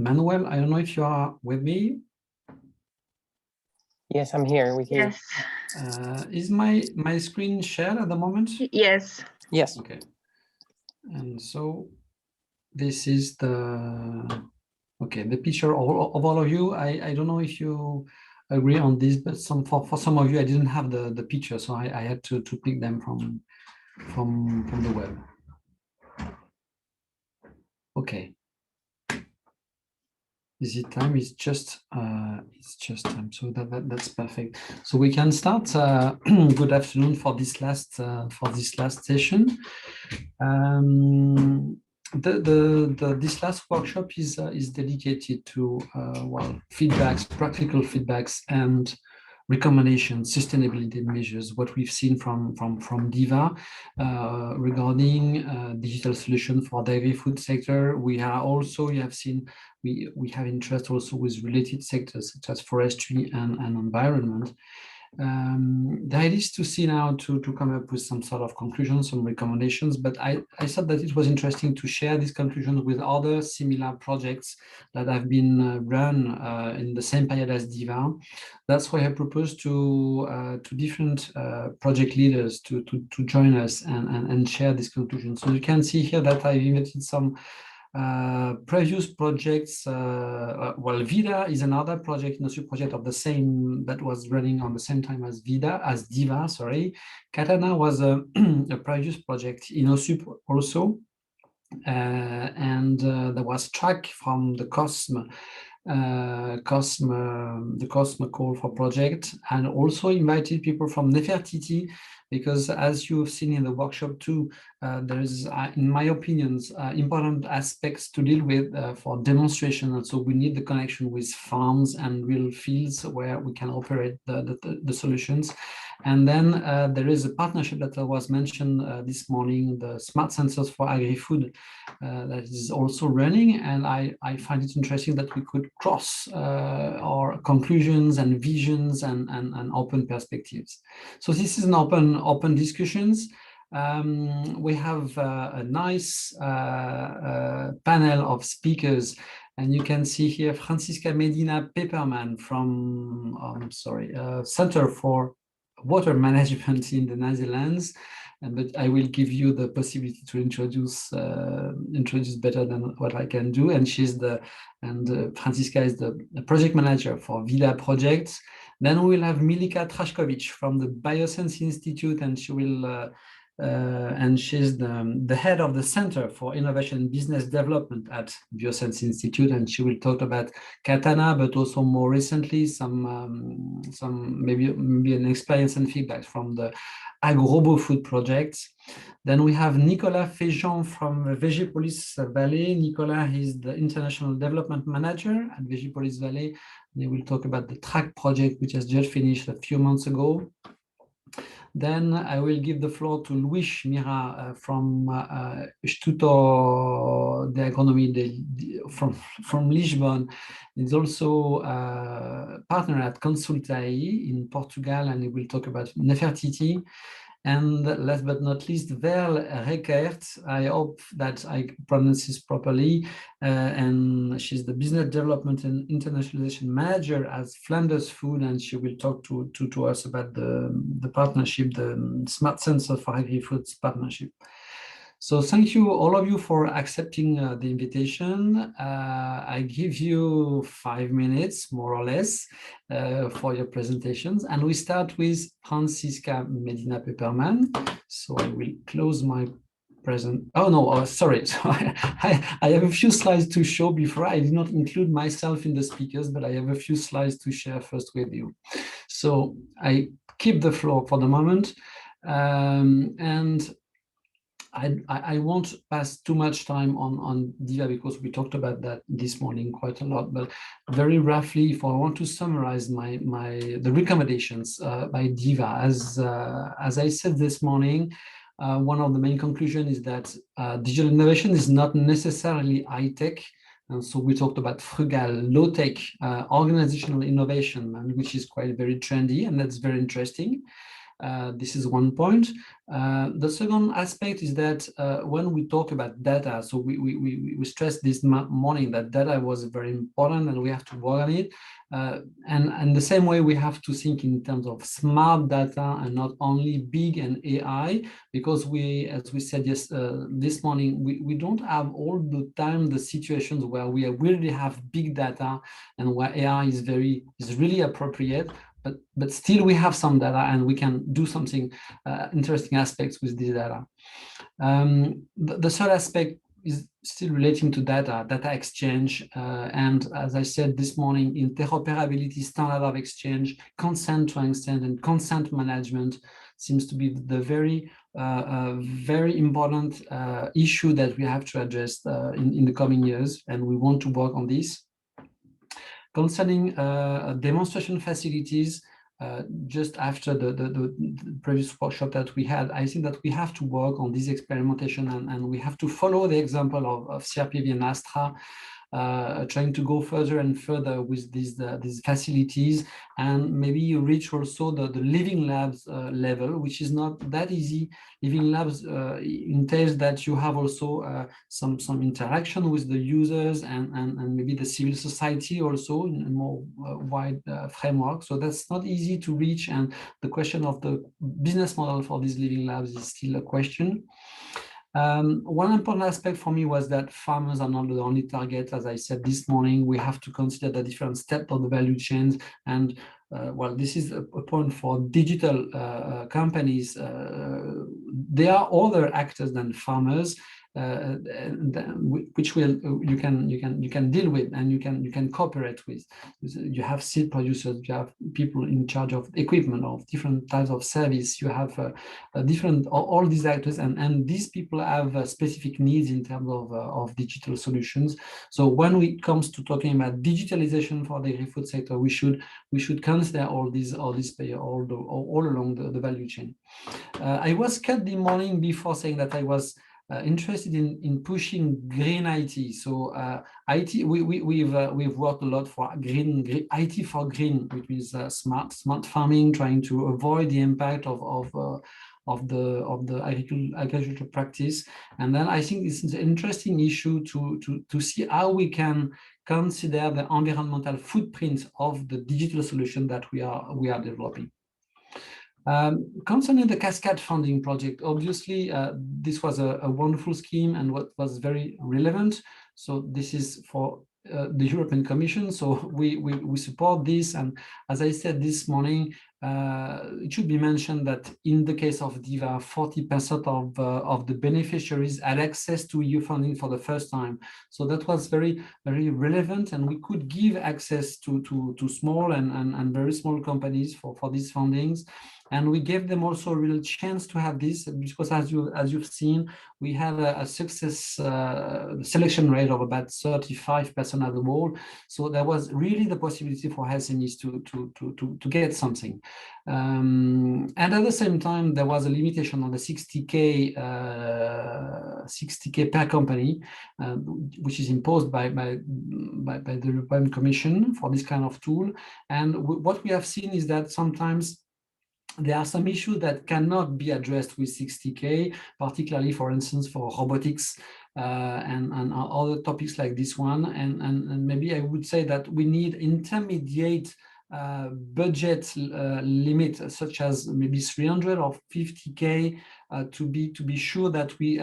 Manuel, I don't know if you are with me. Yes, I'm here with you. Yes. Is my screen shared at the moment? Yes. Yes. Okay. And so this is the picture of all of you. I don't know if you agree on this, but for some of you, I didn't have the picture, so I had to pick them from the web. Okay. Is it time? It's just time. So that's perfect. So we can start. Good afternoon for this last session. This last workshop is dedicated to feedbacks, practical feedbacks, and recommendations, sustainability measures, what we've seen from DIVA regarding digital solution for the agri-food sector. We are also, you have seen, we have interest also with related sectors such as forestry and environment. The idea is to see now to come up with some sort of conclusions, some recommendations, but I thought that it was interesting to share these conclusions with other similar projects that have been run in the same period as DIVA. That's why I proposed to different project leaders to join us and share these conclusions. So you can see here that I've invited some previous projects. VIDA is another project, Innosup project of the same, that was running on the same time as DIVA, sorry. KATANA was a previous project, Innosup also. And there was track from the COSME, the COSME call for project, and also invited people from NEFERTITI, because as you've seen in the workshop too, there is, in my opinions, important aspects to deal with for demonstration. And so we need the connection with farms and real fields where we can operate the solutions. And then there is a partnership that was mentioned this morning, the smart sensors for agri-food, that is also running. And I find it interesting that we could cross our conclusions and visions and open perspectives. So this is an open discussions. We have a nice panel of speakers, and you can see here Francisca Medina Pappermann from Center for Water Management in the Netherlands, but I will give you the possibility to introduce better than what I can do. And Francisca is the project manager for VIDA projects. Then we will have Milica Trajković from the BioSense Institute, and she will and she's the head of the Center for Innovation and Business Development at BioSense Institute, and she will talk about KATANA, but also more recently some maybe an experience and feedback from the agro-food projects. Then we have Nicolas Fegeant from Vegepolys Valley. Nicolas is the International Development Manager at Vegepolys Valley. They will talk about the track project, which has just finished a few months ago. Then I will give the floor to Mira from Instituto de Agronomia from Lisbon. He's also a partner at CONSULAI in Portugal, and he will talk about NEFERTITI. And last but not least, Verle Rekert, I hope that I pronounce this properly, and she's the Business Development and Internationalization Manager at Flanders Food, and she will talk to us about the partnership, the Smart Sensor for Agri-Foods partnership. So thank you, all of you, for accepting the invitation. I give you 5 minutes, more or less, for your presentations. And we start with Francisca Medina Pappermann. So I will close my present. Oh, no, sorry. So I have a few slides to show before. I did not include myself in the speakers, but I have a few slides to share first with you. So I keep the floor for the moment. And I won't pass too much time on DIVA because we talked about that this morning quite a lot, but very roughly, if I want to summarize the recommendations by DIVA, as I said this morning, one of the main conclusions is that digital innovation is not necessarily high-tech. And so we talked about frugal, low-tech organizational innovation, which is quite very trendy, and that's very interesting. This is one point. The second aspect is that when we talk about data, so we stressed this morning that data was very important and we have to work on it. And the same way we have to think in terms of smart data and not only big and AI, because we, as we said this morning, we don't have all the time the situations where we really have big data and where AI is really appropriate. But still we have some data and we can do something interesting aspects with this data. The third aspect is still relating to data exchange. And as I said this morning, interoperability, standard of exchange, consent to exchange, and consent management seems to be the very important issue that we have to address in the coming years, and we want to work on this. Concerning demonstration facilities, just after the previous workshop that we had, I think that we have to work on this experimentation and we have to follow the example of CRPV and Astra, trying to go further and further with these facilities, and maybe you reach also the living labs level, which is not that easy. Living labs entails that you have also some interaction with the users and maybe the civil society also in a more wide framework. So that's not easy to reach, and the question of the business model for these living labs is still a question. One important aspect for me was that farmers are not the only target. As I said this morning, we have to consider the different steps of the value chains. And well, this is a point for digital companies. There are other actors than farmers, which you can deal with and you can cooperate with. You have seed producers, you have people in charge of equipment, of different types of service. You have all these actors, and these people have specific needs in terms of digital solutions. So when it comes to talking about digitalization for the agri-food sector, we should consider all these players all along the value chain. I was cut the morning before saying that I was interested in pushing green IT. So IT, we've worked a lot for green IT for green, which means smart farming, trying to avoid the impact of the agricultural practice. And then I think this is an interesting issue to see how we can consider the environmental footprint of the digital solution that we are developing. Concerning the Cascade funding project, obviously this was a wonderful scheme and what was very relevant. So this is for the European Commission. So we support this. And as I said this morning, it should be mentioned that in the case of DIVA, 40% of the beneficiaries had access to EU funding for the first time. So that was very, very relevant, and we could give access to small and very small companies for these fundings. And we gave them also a real chance to have this, because as you've seen, we had a success selection rate of about 35% at the wall. So there was really the possibility for SMEs to get something. And at the same time, there was a limitation on the 60K per company, which is imposed by the European Commission for this kind of tool. And what we have seen is that sometimes there are some issues that cannot be addressed with 60K, particularly, for instance, for robotics and other topics like this one. And maybe I would say that we need intermediate budget limit, such as maybe 300 or 50K, to be sure that we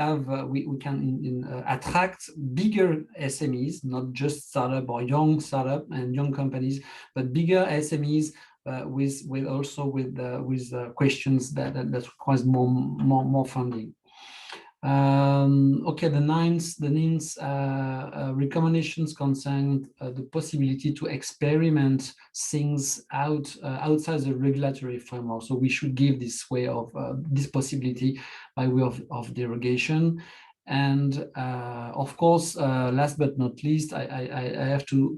can attract bigger SMEs, not just startup or young startup and young companies, but bigger SMEs. With questions that requires more funding. Okay, the ninth recommendations concern the possibility to experiment things outside the regulatory framework. So we should give this possibility by way of derogation. And of course, last but not least, I have to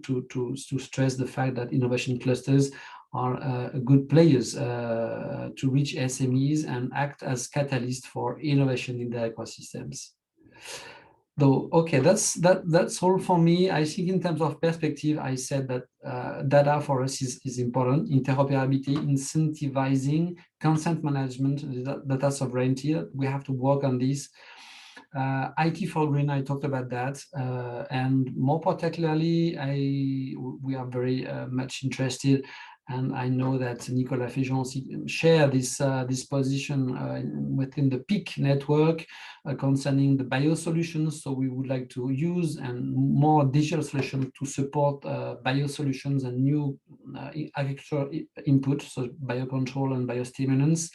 stress the fact that innovation clusters are good players to reach SMEs and act as catalysts for innovation in their ecosystems. Though, okay, that's all for me. I think in terms of perspective, I said that data for us is important. Interoperability, incentivizing, consent management, data sovereignty. We have to work on this. IT for green, I talked about that, and more particularly, we are very much interested. And I know that Nicolas Fegeant share this position within the PIC network concerning the biosolutions. So we would like to use and more digital solutions to support biosolutions and new agricultural input, so biocontrol and biostimulants.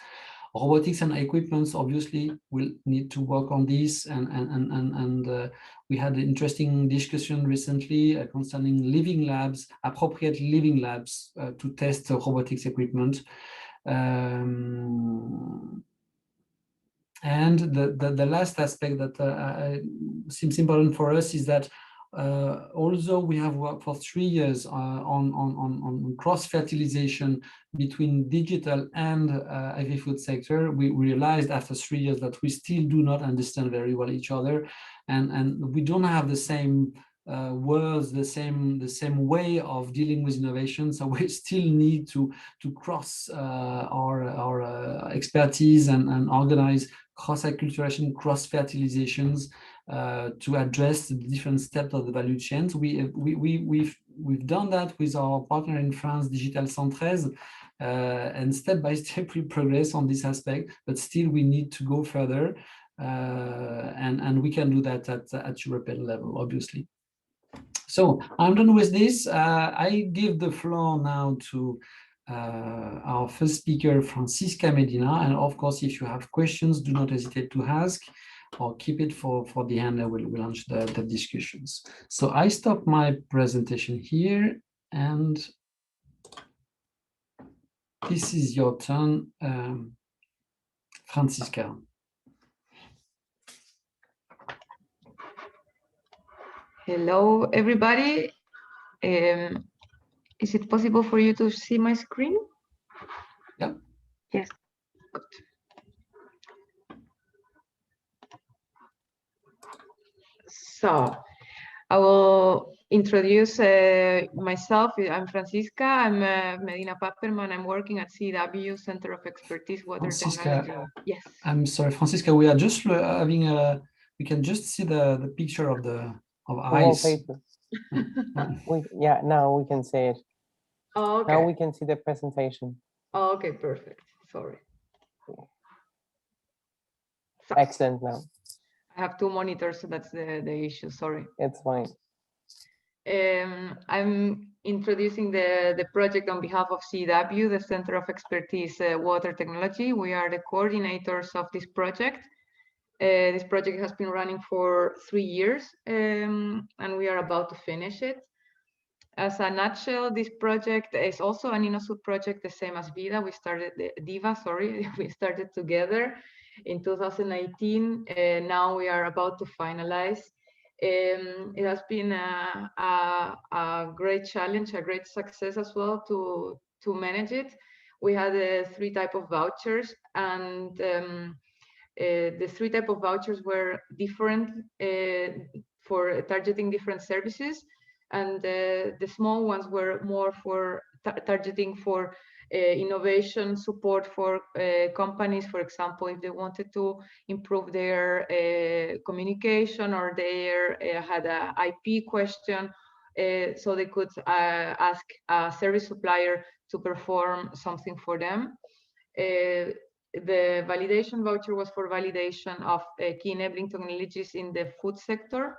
Robotics and equipments obviously will need to work on this, and we had an interesting discussion recently concerning living labs, appropriate living labs to test robotics equipment. And the last aspect that seems important for us is that although we have worked for 3 years on cross-fertilization between digital and agri-food sector, we realized after 3 years that we still do not understand very well each other, and we don't have the same words, the same way of dealing with innovation. So we still need to cross our expertise and organize cross-acculturation, cross-fertilizations to address the different steps of the value chains. We've done that with our partner in France, Digital 113, and step by step we progress on this aspect, but still we need to go further, and we can do that at European level, obviously. So I'm done with this. I give the floor now to our first speaker, Francisca Medina. And of course, if you have questions, do not hesitate to ask or keep it for the end. I will launch the discussions. So I stop my presentation here, and this is your turn, Francisca. Hello, everybody. Is it possible for you to see my screen? Yeah. Yes. Good. So I will introduce myself. I'm Francisca. I'm Medina Pappermann. I'm working at CW, Center of Expertise Water Francisca, Technology. Yes. I'm sorry, Francisca. We are just having a. We can just see the picture of ice. Yeah, now we can see it. Oh, okay. Now we can see the presentation. Oh, okay, perfect. Sorry. So, excellent now. I have two monitors, so that's the issue. Sorry. It's fine. I'm introducing the project on behalf of CW, the Center of Expertise Water Technology. We are the coordinators of this project. This project has been running for 3 years, and we are about to finish it. As a nutshell, this project is also an Innosup project, the same as VIDA. We started DIVA, sorry, we started together in 2018. Now we are about to finalize. It has been a great challenge, a great success as well to manage it. We had 3 types of vouchers, and the 3 types of vouchers were different for targeting different services. And the small ones were more for targeting for innovation support for companies, for example, if they wanted to improve their communication, or they had an IP question, so they could ask a service supplier to perform something for them. The validation voucher was for validation of key enabling technologies in the food sector.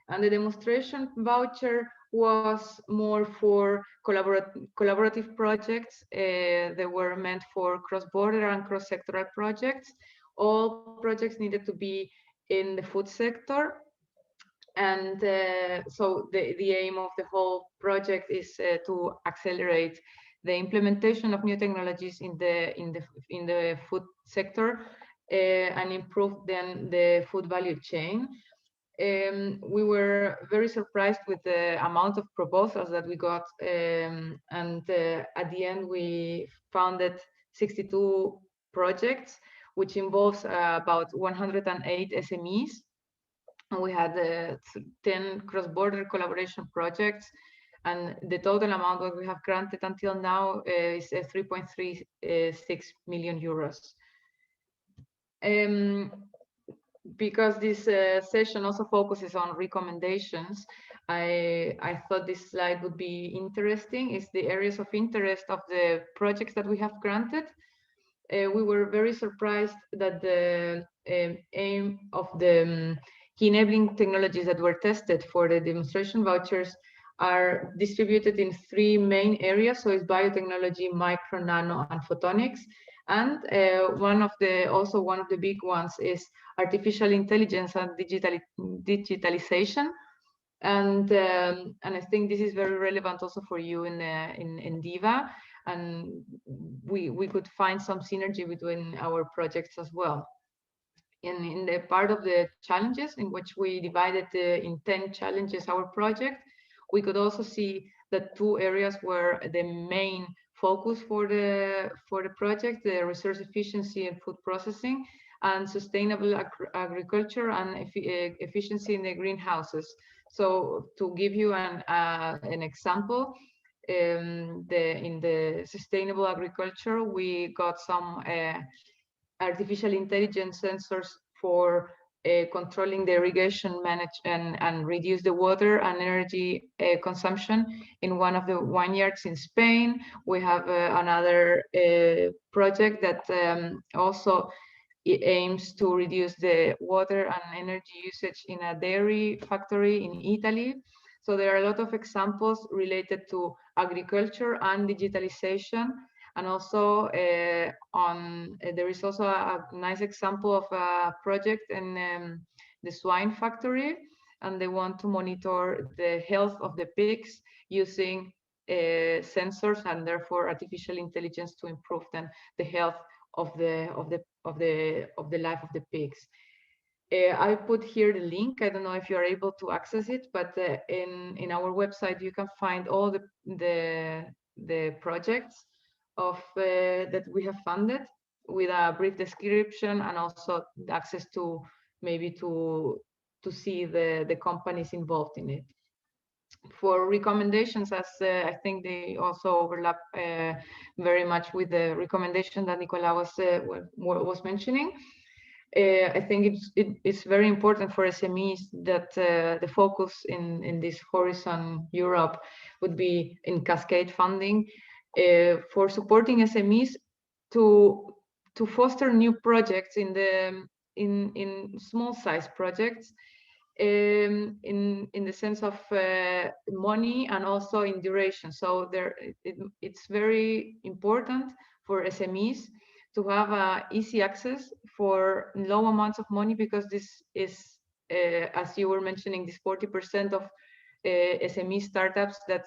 And the demonstration voucher was more for collaborative projects. They were meant for cross-border and cross-sectoral projects. All projects needed to be in the food sector. And so the aim of the whole project is to accelerate the implementation of new technologies in the food sector and improve then the food value chain. We were very surprised with the amount of proposals that we got, and at the end we founded 62 projects, which involves about 108 SMEs. And we had 10 cross-border collaboration projects, and the total amount that we have granted until now is 3.36 million euros. Because this session also focuses on recommendations, I thought this slide would be interesting. It's the areas of interest of the projects that we have granted. We were very surprised that the aim of the key enabling technologies that were tested for the demonstration vouchers are distributed in 3 main areas. So it's biotechnology, micro, nano, and photonics. And one of the big ones is artificial intelligence and digitalization. And I think this is very relevant also for you in DIVA. And we could find some synergy between our projects as well. In the part of the challenges, in which we divided in 10 challenges our project, we could also see that 2 areas were the main focus for the project: the resource efficiency and food processing, and sustainable agriculture and efficiency in the greenhouses. So to give you an example, in the sustainable agriculture, we got some artificial intelligence sensors for controlling the irrigation and reduce the water and energy consumption in one of the vineyards in Spain. We have another project that also aims to reduce the water and energy usage in a dairy factory in Italy. So there are a lot of examples related to agriculture and digitalization. And also there is also a nice example of a project in the swine factory, and they want to monitor the health of the pigs using sensors and therefore artificial intelligence to improve then the health of the life of the pigs. I put here the link. I don't know if you are able to access it, but in our website you can find all the projects that we have funded, with a brief description and also access to maybe to see the companies involved in it. For recommendations, as I think they also overlap very much with the recommendation that Nicolas was mentioning. I think it's very important for SMEs that the focus in this Horizon Europe would be in cascade funding for supporting SMEs to foster new projects in small size projects in the sense of money and also in duration. So it's very important for SMEs to have easy access for low amounts of money, because this is, as you were mentioning, this 40% of SME startups that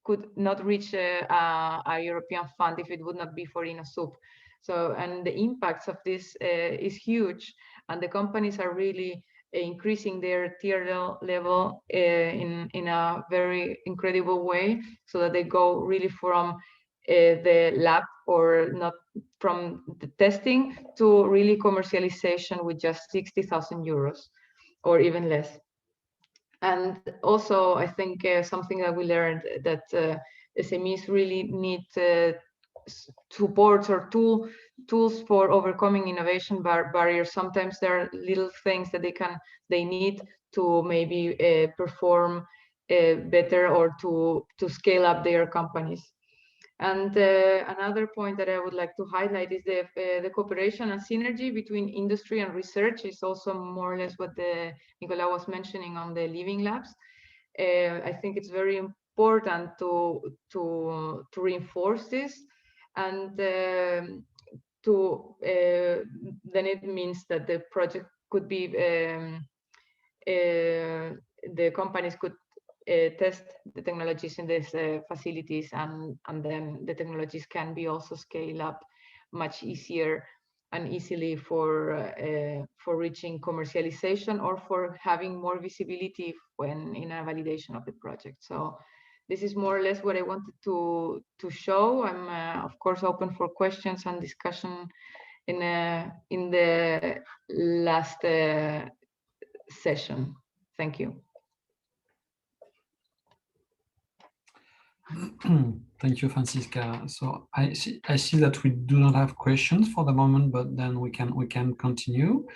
could not reach a European fund if it would not be for Innosup. So, and the impacts of this is huge, and the companies are really increasing their tier level in a very incredible way, so that they go really from the lab or not from the testing to really commercialization with just 60,000 euros or even less. And also, I think something that we learned, that SMEs really need supports or tools for overcoming innovation barriers. Sometimes there are little things that they need to maybe perform better or to scale up their companies. And another point that I would like to highlight is the cooperation and synergy between industry and research is also more or less what Nicolas was mentioning on the living labs. I think it's very important to reinforce this, and then it means that the project could be the companies could test the technologies in these facilities, and then the technologies can be also scaled up much easier and easily for reaching commercialization or for having more visibility when in a validation of the project. So this is more or less what I wanted to show. I'm of course open for questions and discussion in the last session. Thank you. Thank you, Francisca. So I see that we do not have questions for the moment, but then we can continue.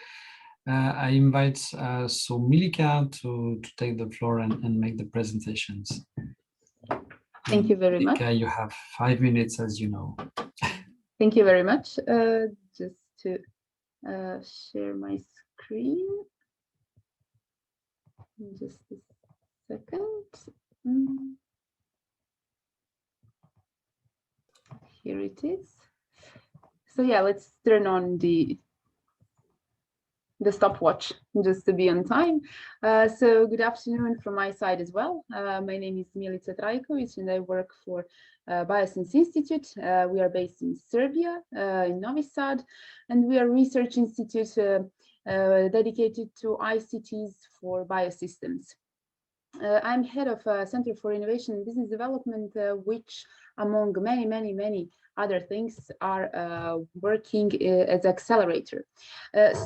I invite so Milica to take the floor and make the presentations. Thank you very much. Milica, you have 5 minutes, as you know. Thank you very much. Just to share my screen. Just a second. Here it is. So yeah, let's turn on the stopwatch just to be on time. So good afternoon from my side as well. My name is Milica Trajković and I work for BioSense Institute. We are based in Serbia, in Novi Sad, and we are a research institute dedicated to ICTs for biosystems. I'm head of Center for Innovation and Business Development, which among many other things are working as accelerator.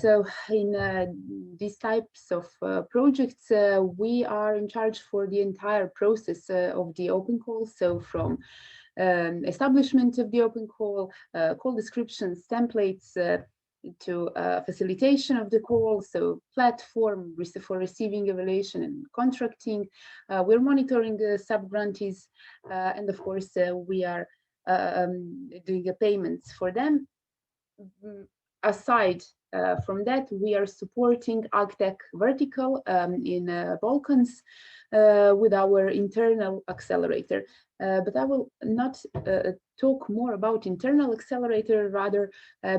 So in these types of projects, we are in charge for the entire process of the open call. So from establishment of the open call, call descriptions, templates, to facilitation of the call, so platform for receiving evaluation and contracting. We're monitoring sub-grantees, and of course we are doing the payments for them. Aside from that, we are supporting AgTech vertical in Balkans with our internal accelerator. But I will not talk more about internal accelerator, rather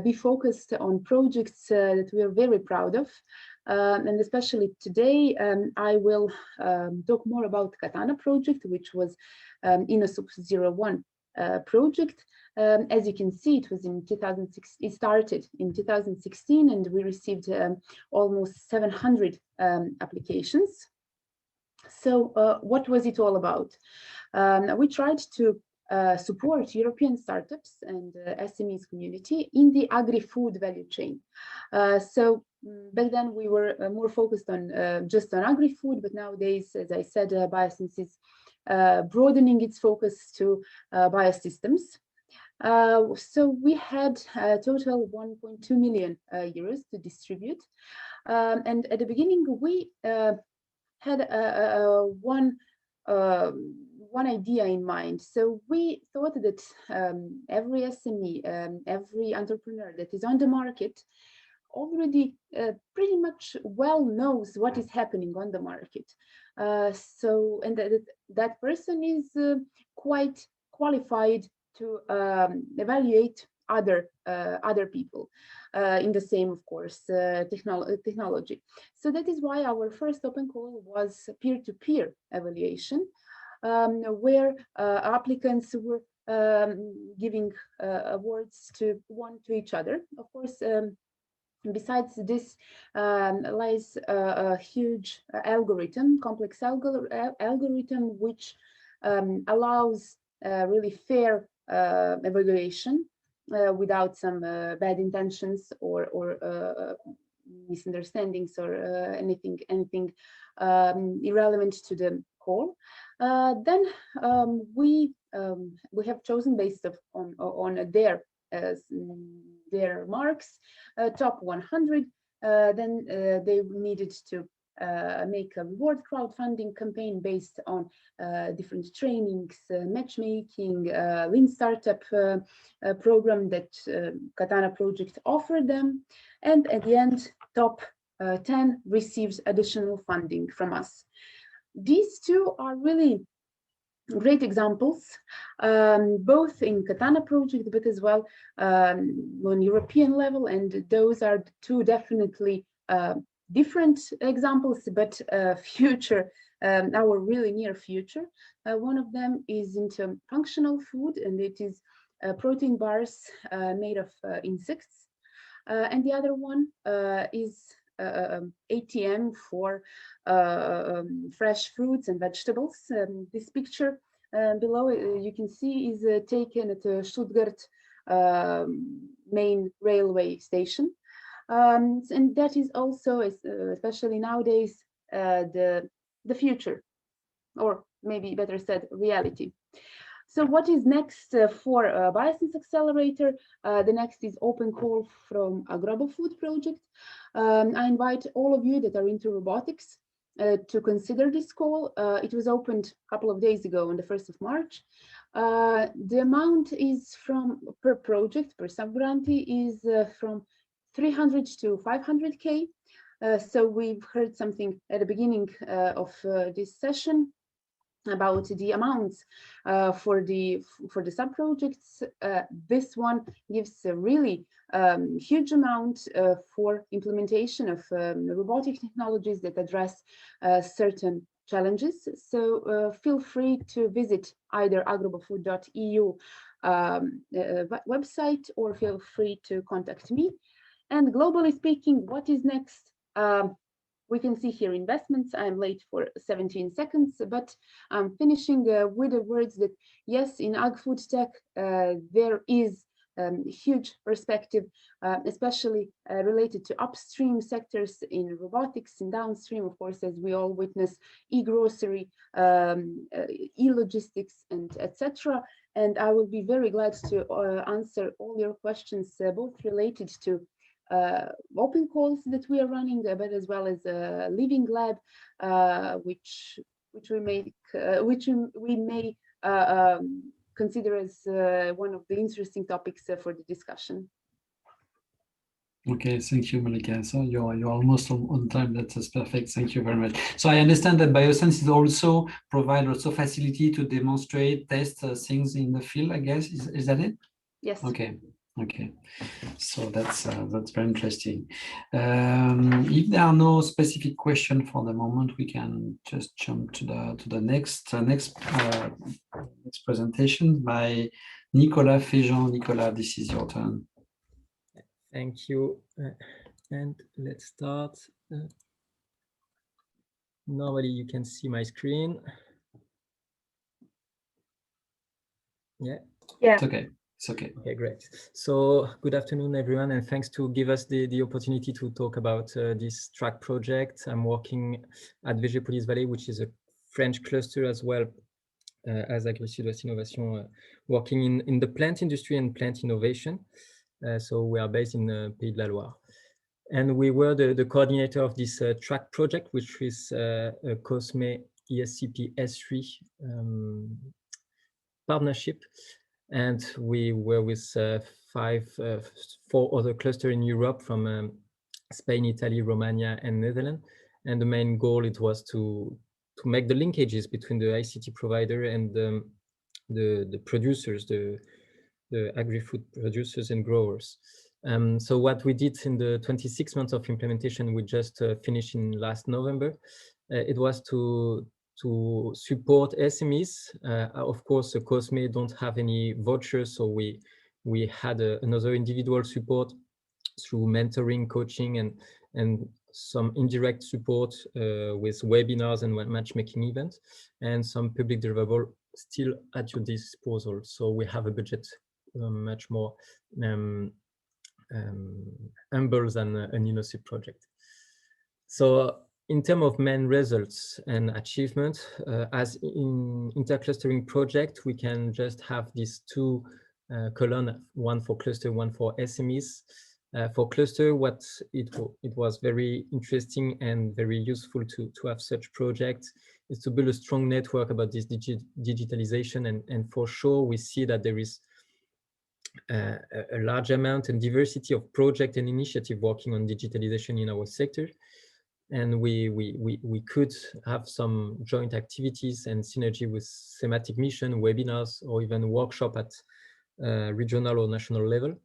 be focused on projects that we are very proud of. And especially today, I will talk more about KATANA project, which was Innosup 01 project. As you can see, it was in 2006. It started in 2016, and we received almost 700 applications. So what was it all about? We tried to support European startups and SMEs community in the agri-food value chain. So back then we were more focused on just on agri-food, but nowadays, as I said, BioSense is broadening its focus to biosystems. So we had a total 1.2 million euros to distribute. And at the beginning, we had one idea in mind. So we thought that every SME, every entrepreneur that is on the market already pretty much well knows what is happening on the market. So, and that person is quite qualified to evaluate other people in the same, of course, technology. So that is why our first open call was peer-to-peer evaluation, where applicants were giving awards to each other. Of course, besides this lies a huge algorithm, complex algorithm, which allows really fair evaluation without some bad intentions or misunderstandings or anything irrelevant to the call. Then we have chosen based on their marks, top 100. Then they needed to make a reward crowdfunding campaign based on different trainings, matchmaking, lean startup program that KATANA project offered them. And at the end, top 10 received additional funding from us. These two are really great examples, both in KATANA project, but as well on European level. And those are two definitely different examples, but future, our really near future. One of them is into functional food, and it is protein bars made of insects. And the other one is ATM for fresh fruits and vegetables. This picture below you can see is taken at the Stuttgart main railway station. And that is also, especially nowadays, the future, or maybe better said, reality. So what is next for BioSense Accelerator? The next is open call from a global food project. I invite all of you that are into robotics to consider this call. It was opened a couple of days ago on the 1st of March. The amount is per project, per sub-grantee is from 300 to 500K. So we've heard something at the beginning of this session about the amounts for the sub-projects. This one gives a really huge amount for implementation of robotic technologies that address certain challenges. So feel free to visit either agrofood.eu website, or feel free to contact me. And globally speaking, what is next? We can see here investments. I'm late for 17 seconds, but I'm finishing with the words that yes, in ag-food tech, there is huge perspective, especially related to upstream sectors in robotics, and downstream, of course, as we all witness, e-grocery, e-logistics, and etc. And I will be very glad to answer all your questions, both related to open calls that we are running, but as well as a living lab, which we may consider as one of the interesting topics for the discussion. Okay, thank you, Milica. So you're almost on time. That's perfect. Thank you very much. So I understand that BioSense is also provide facility to demonstrate, test things in the field, I guess. Is that it? Yes. Okay. Okay, so that's very interesting. If there are no specific questions for the moment, we can just jump to the next presentation by Nicolas Fegeant. Nicolas, this is your turn. Thank you, and let's start. Normally, you can see my screen. Yeah. Yeah. It's okay. It's okay. Okay, great. So good afternoon, everyone, and thanks to give us the opportunity to talk about this track project. I'm working at Vegepolys Valley, which is a French cluster as well as Agrifood Innovation, working in the plant industry and plant innovation. So we are based in Pays de la Loire. And we were the coordinator of this track project, which is a COSME ESCP S3 partnership. And we were with 4 other clusters in Europe from Spain, Italy, Romania, and Netherlands. And the main goal, it was to make the linkages between the ICT provider and the producers, the agri-food producers and growers. So what we did in the 26 months of implementation, we just finished in last November, it was to support SMEs. Of course, the COSME don't have any vouchers, so we had another individual support through mentoring, coaching, and some indirect support with webinars and matchmaking events, and some public deliverable still at your disposal. So we have a budget much more humble than an Innosup project. So in terms of main results and achievement, as in interclustering project, we can just have these 2 columns, one for cluster, one for SMEs. For cluster, what it was very interesting and very useful to have such projects is to build a strong network about this digitalization, and for sure we see that there is a large amount and diversity of project and initiative working on digitalization in our sector. And we could have some joint activities and synergy with thematic mission, webinars, or even workshop at regional or national level.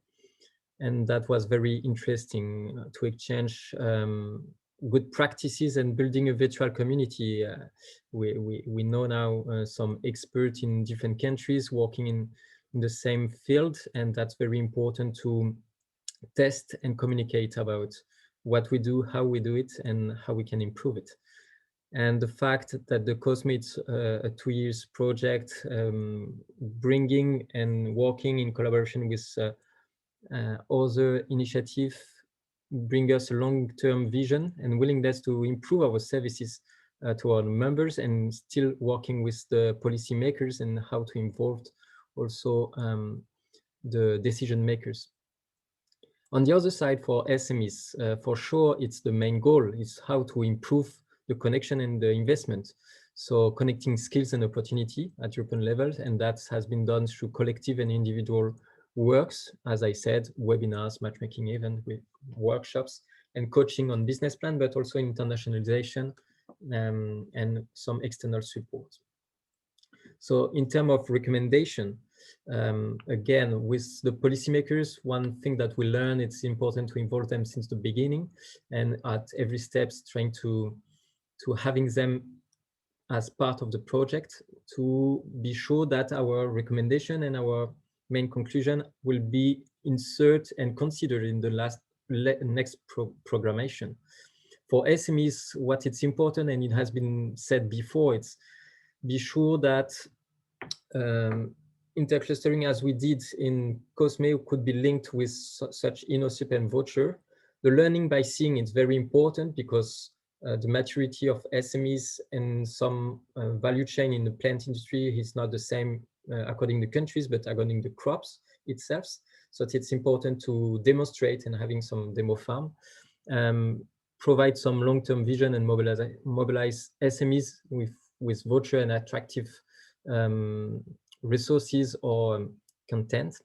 And that was very interesting to exchange good practices and building a virtual community. We know now some experts in different countries working in the same field, and that's very important to test and communicate about what we do, how we do it, and how we can improve it. And the fact that the COSME is a 2 years project, bringing and working in collaboration with other initiatives bring us a long-term vision and willingness to improve our services to our members, and still working with the policymakers and how to involve also the decision makers. On the other side, for SMEs, for sure, it's the main goal is how to improve the connection and the investment. So connecting skills and opportunity at European level, and that has been done through collective and individual works, as I said, webinars, matchmaking event with workshops, and coaching on business plan, but also internationalization and some external support. So in terms of recommendation, again, with the policymakers, one thing that we learn, it's important to involve them since the beginning, and at every step trying to having them as part of the project to be sure that our recommendation and our main conclusion will be inserted and considered in the next programmation. For SMEs, what it's important, and it has been said before, it's be sure that interclustering, as we did in COSME, could be linked with such Innosup and voucher. The learning by seeing is very important, because the maturity of SMEs and some value chain in the plant industry is not the same according to countries, but according to crops itself. So it's important to demonstrate, and having some demo farm, provide some long-term vision and mobilize SMEs with voucher and attractive resources or content,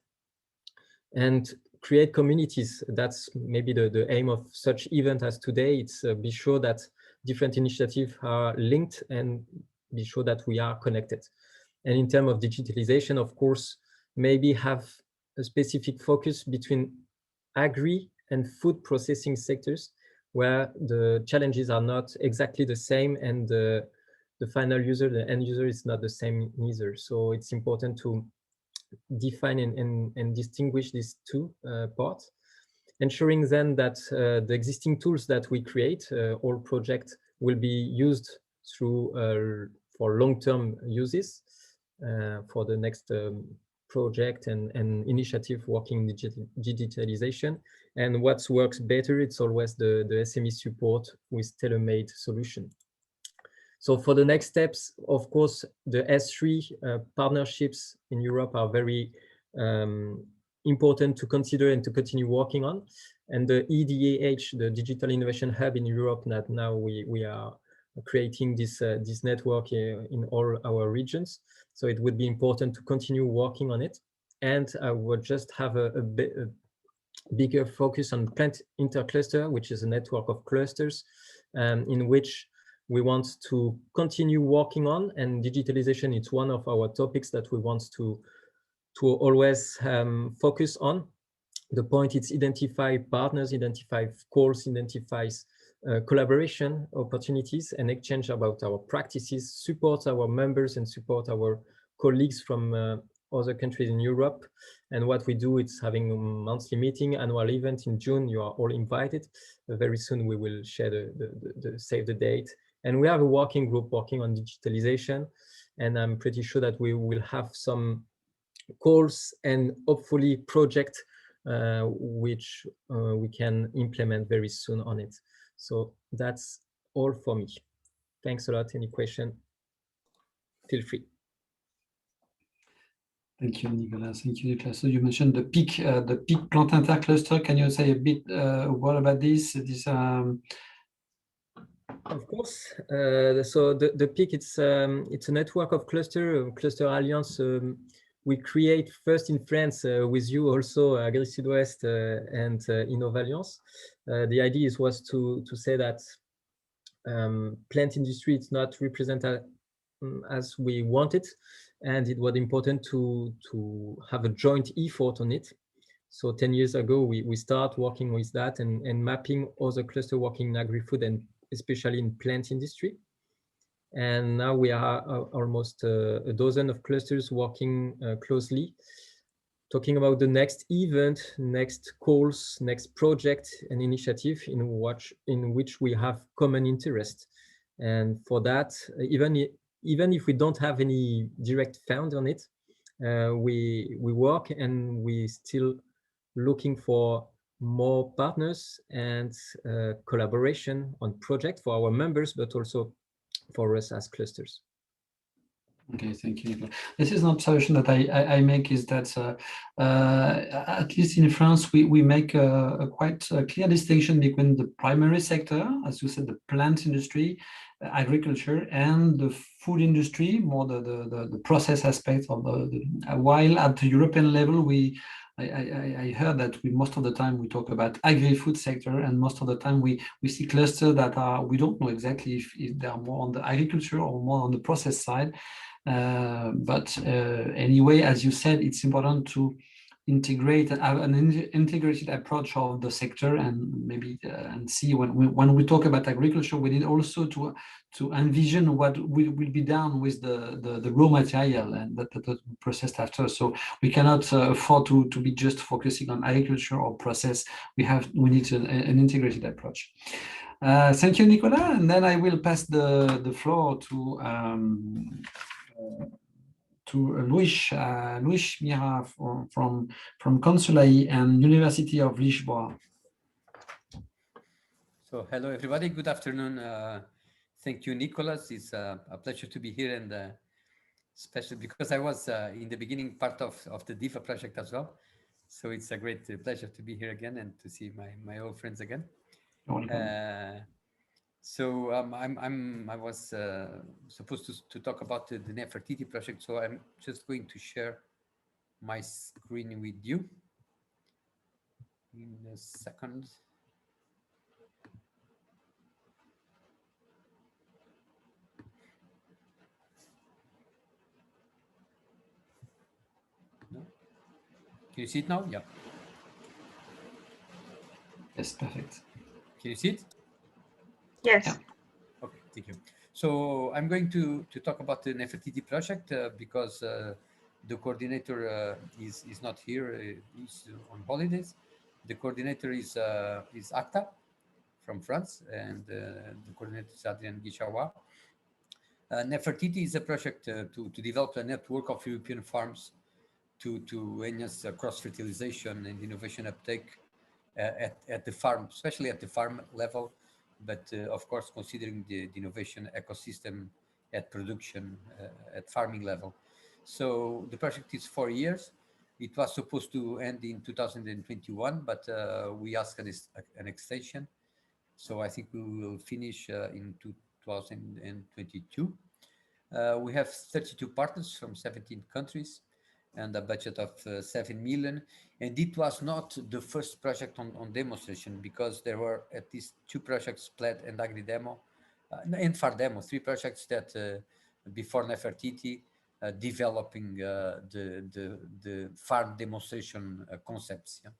and create communities. That's maybe the aim of such event as today. It's be sure that different initiatives are linked and be sure that we are connected. And in terms of digitalization, of course, maybe have a specific focus between agri and food processing sectors, where the challenges are not exactly the same, and the final user, the end user, is not the same either. So it's important to define and distinguish these two parts, ensuring then that the existing tools that we create, all projects will be used through for long-term uses for the next project and initiative working digitalization. And what works better, it's always the SME support with tailor-made solution. So for the next steps, of course, the S3 partnerships in Europe are very important to consider and to continue working on. And the EDAH, the Digital Innovation Hub in Europe, that now we are creating this network in all our regions. So it would be important to continue working on it. And I would just have a bigger focus on plant intercluster, which is a network of clusters in which we want to continue working on, and digitalization is one of our topics that we want to always focus on. The point is identify partners, identify calls, identifies collaboration opportunities, and exchange about our practices, support our members and support our colleagues from other countries in Europe. And what we do is having a monthly meeting, annual event in June. You are all invited. Very soon we will share the save the date. And we have a working group working on digitalization, and I'm pretty sure that we will have some calls and hopefully project which we can implement very soon on it. So that's all for me. Thanks a lot. Any question? Feel free. Thank you, Nicolas. Thank you, Nicolas. So you mentioned the peak plant intercluster. Can you say a bit what about this? Of course. So the PIC, it's a network of cluster alliance. We create first in France with you also, Agrifood West and Innovalliance. The idea was to say that plant industry is not represented as we wanted, and it was important to have a joint effort on it. So 10 years ago, we start working with that and mapping other cluster working in agri-food and especially in plant industry. And now we are almost a dozen of clusters working closely, talking about the next event, next calls, next project and initiative in which we have common interest. And for that, even if we don't have any direct fund on it, we work and we still looking for more partners and collaboration on projects for our members, but also for us as clusters. Okay, thank you, Nicolas. This is an observation that I make, is that at least in France, we make a quite clear distinction between the primary sector, as you said, the plant industry, agriculture, and the food industry, more the process aspect of while at the European level, I heard that most of the time we talk about agri-food sector, and most of the time we see clusters that we don't know exactly if they are more on the agriculture or more on the process side. But anyway, as you said, it's important to integrate, have an integrated approach of the sector, and maybe and see when we talk about agriculture, we need also to envision what will be done with the raw material and that processed after. So we cannot afford to be just focusing on agriculture or process. We need an integrated approach. Thank you, Nicolas. And then I will pass the floor to Luis Mira from CONSULAI and University of Lisboa. So hello, everybody. Good afternoon. Thank you, Nicolas. It's a pleasure to be here, and especially because I was in the beginning part of the DIVA project as well. So it's a great pleasure to be here again and to see my old friends again. So I was supposed to talk about the NEFERTITI project, so I'm just going to share my screen with you in a second. No? Can you see it now? Yeah. Yes, perfect. Can you see it? Yes. Yeah. Okay, thank you. So I'm going to talk about the NEFERTITI project because the coordinator is not here. He's on holidays. The coordinator is Acta from France, and the coordinator is Adrian Guichawa. NEFERTITI is a project to develop a network of European farms to enhance cross-fertilization and innovation uptake at the farm, especially at the farm level, but of course, considering the innovation ecosystem at production, at farming level. So the project is 4 years. It was supposed to end in 2021, but we asked an extension. So I think we will finish in 2022. We have 32 partners from 17 countries and a budget of 7 million. And it was not the first project on demonstration, because there were at least 2 projects, PLED and AgriDemo, and FARDemo, 3 projects that before NEFERTITI developing the farm demonstration concepts. Yeah?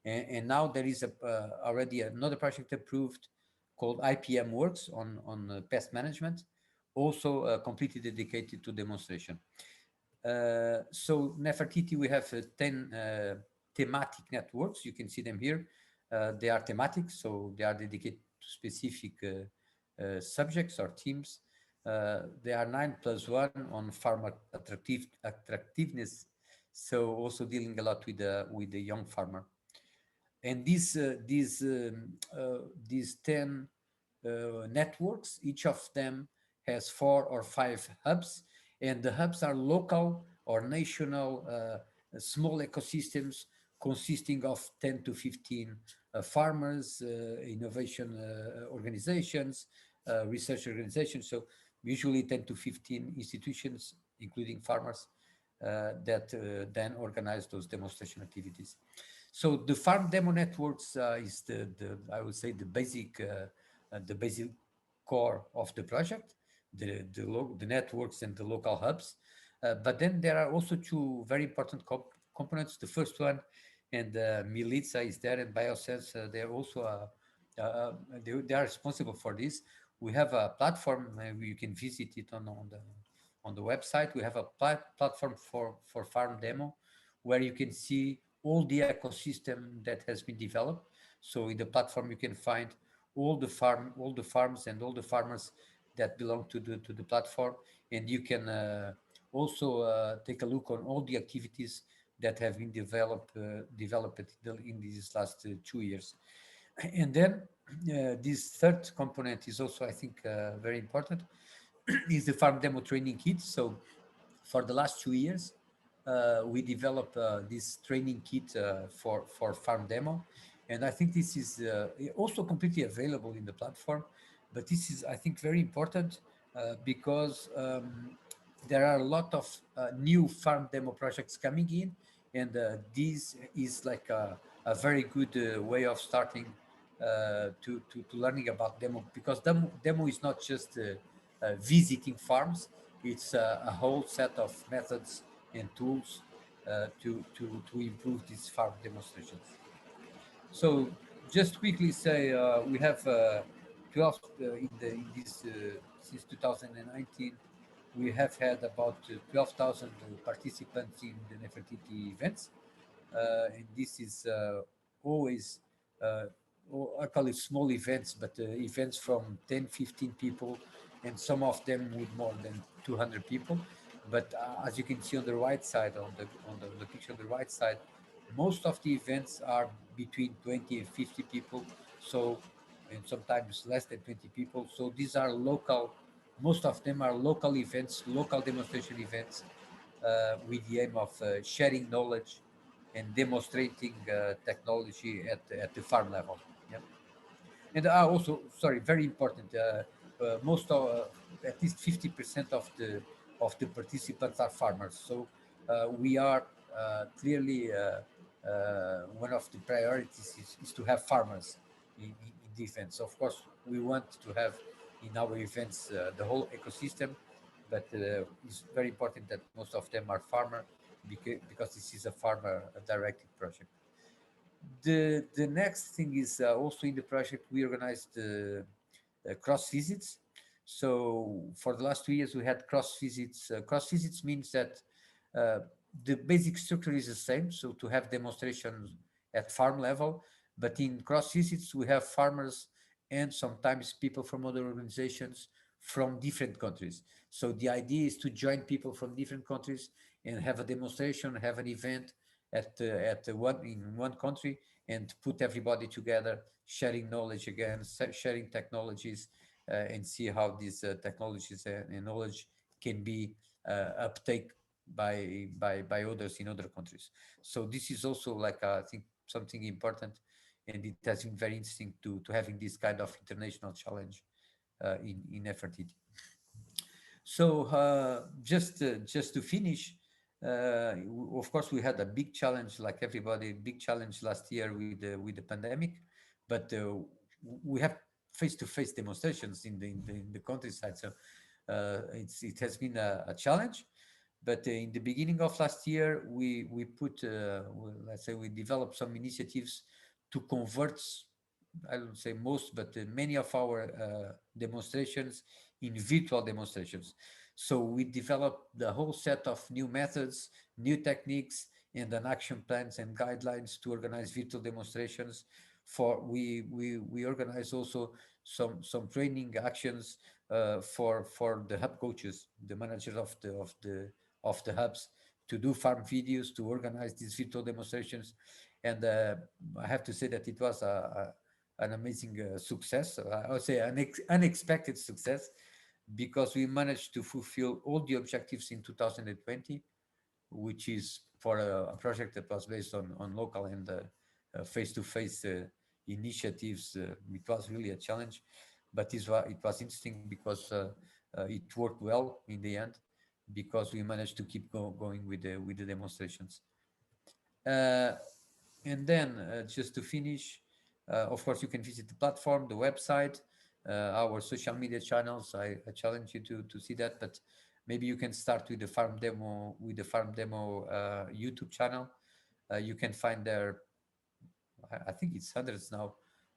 And now there is already another project approved called IPM Works on pest management, also completely dedicated to demonstration. So NEFERTITI, we have 10 thematic networks. You can see them here. They are thematic, so they are dedicated to specific subjects or themes. There are 9 + 1 on farm attractiveness, so also dealing a lot with the young farmer. And these 10 networks, each of them has 4 or 5 hubs, and the hubs are local or national small ecosystems consisting of 10 to 15 farmers, innovation organizations, research organizations. So usually 10 to 15 institutions, including farmers, that then organize those demonstration activities. So the farm demo networks is I would say the basic core of the project, the networks and the local hubs. But then there are also 2 very important components. The first one, and Milica is there, and BioSense, they're also they are responsible for this. We have a platform, you can visit it on the website. We have a platform for farm demo, where you can see all the ecosystem that has been developed. So in the platform, you can find all the farms and all the farmers that belong to the platform, and you can also take a look on all the activities that have been developed in these last 2 years. And then this third component is also, I think, very important, is the farm demo training kit. So for the last 2 years, we developed this training kit for farm demo. And I think this is also completely available in the platform. But this is, I think, very important because there are a lot of new farm demo projects coming in. And this is like a very good way of starting to learning about demo, because demo is not just visiting farms. It's a whole set of methods and tools to improve these farm demonstrations. So just quickly say we have 12 in this since 2019. We have had about 12,000 participants in the NEFERTITI events, and this is always I call it small events, but events from 10, 15 people, and some of them with more than 200 people. But as you can see on the right side, on the picture on the right side, most of the events are between 20 and 50 people. So, and sometimes less than 20 people. So these are local. Most of them are local events, local demonstration events, with the aim of sharing knowledge and demonstrating technology at the farm level. Yeah. And also, sorry, very important. Most of at least 50% of the participants are farmers. So we are clearly one of the priorities is to have farmers in the events. Of course, we want to have in our events the whole ecosystem, but it's very important that most of them are farmer because this is a farmer directed project. The next thing is also in the project we organized cross visits. So for the last 2 years we had cross visits. Cross visits means that the basic structure is the same, so to have demonstrations at farm level, but in cross visits we have farmers and sometimes people from other organizations from different countries. So the idea is to join people from different countries and have a demonstration, have an event in one country, and put everybody together, sharing knowledge again, sharing technologies, and see how these technologies and knowledge can be uptake by others in other countries. So this is also like I think something important, and it has been very interesting to having this kind of international challenge in NEFERTITI. So just to finish, of course we had a big challenge, like everybody, big challenge last year with the pandemic, but we have face-to-face demonstrations in the countryside. So it has been a challenge. But in the beginning of last year, we put, let's say, we developed some initiatives to convert, I don't say most, but many of our demonstrations in virtual demonstrations. So we developed the whole set of new methods, new techniques, and then action plans and guidelines to organize virtual demonstrations. We organize also some training actions for the hub coaches, the managers of the hubs, to do farm videos, to organize these virtual demonstrations. And I have to say that it was an amazing success. I would say an unexpected success, because we managed to fulfill all the objectives in 2020, which is for a project that was based on local and face-to-face initiatives. It was really a challenge, but it was interesting because it worked well in the end, because we managed to keep going with the demonstrations. And then just to finish, of course, you can visit the platform, the website, our social media channels. I challenge you to see that, but maybe you can start with the farm demo YouTube channel. You can find there, I think it's hundreds now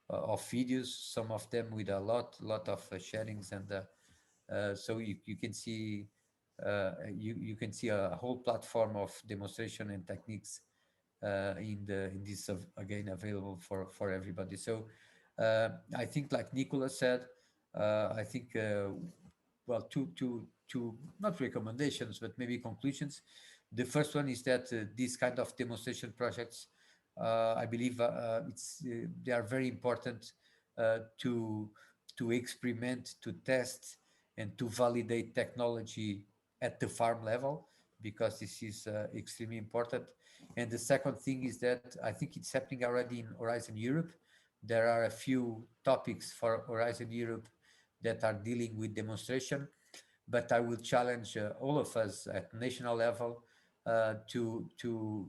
of videos, some of them with a lot of sharings, and so you can see you can see a whole platform of demonstration and techniques in this again available for everybody. So I think, like Nicolas said, I think well, two not recommendations, but maybe conclusions. The first one is that these kind of demonstration projects, I believe they are very important to experiment, to test, and to validate technology at the farm level, because this is extremely important. And the second thing is that I think it's happening already in Horizon Europe. There are a few topics for Horizon Europe that are dealing with demonstration, but I will challenge all of us at national level to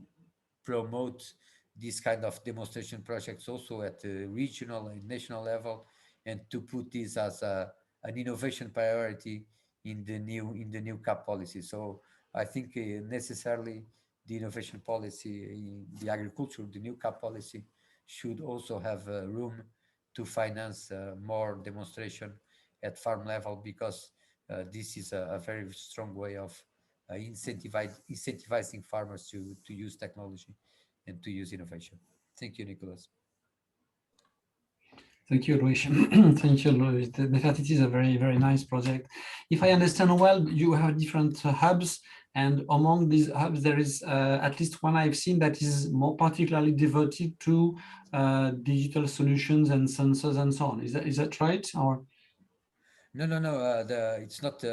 promote these kind of demonstration projects also at the regional and national level, and to put this as an innovation priority in the new CAP policy. So I think necessarily the innovation policy in the agriculture, the new CAP policy, should also have room to finance more demonstration at farm level, because this is a very strong way of incentivizing farmers to use technology and to use innovation. Thank you, Nicolas. Thank you, Luis. Thank you, Luis. The NEFERTITI is a very, very nice project. If I understand well, you have different hubs, and among these hubs, there is at least one I've seen that is more particularly devoted to digital solutions and sensors and so on. Is that right? Or No. It's not.